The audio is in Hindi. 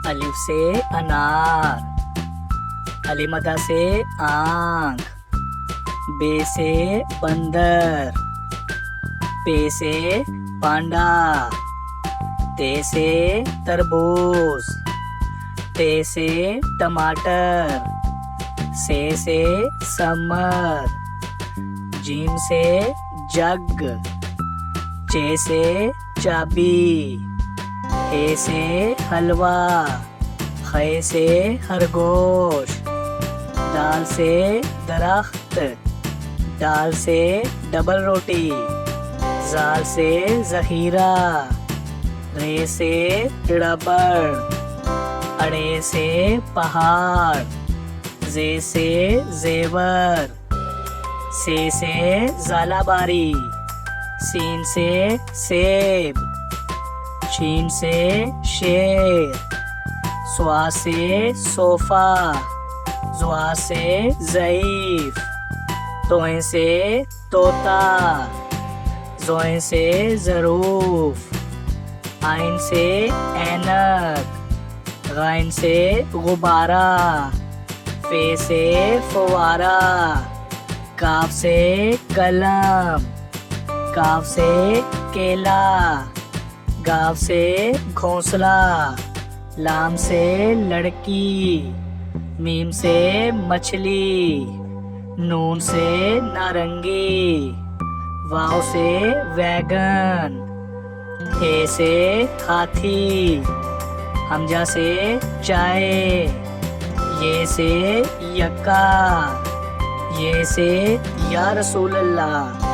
अलिफ से अनार, अलीमदा से आँख, बे से बंदर, पे से पांडा, ते से तरबूज, ते से टमाटर, से समर, जीम से जग, चे से चाबी, हे से हलवा, खे से खरगोश, दाल से दरख्त, दाल से डबल रोटी, जाल से जहीरा, रे से रबड़, अड़े से पहाड़, जे से जेवर, से जालाबारी, सीन से सेब, शीन से शेर, स्वा से सोफा, जुआ से ज़ईफ, तोए से तोता, जोए से ज़रूफ, आइन से ऐनक, गाइन से गुब्बारा, फे से फवारा, काफ से कलम, काफ से केला, गाव से घोंसला, लाम से लड़की, मीम से मछली, नून से नारंगी, वाव से वैगन, हे से हाथी, हमजा से चाय, ये से यक्का, ये से या रसूल अल्लाह।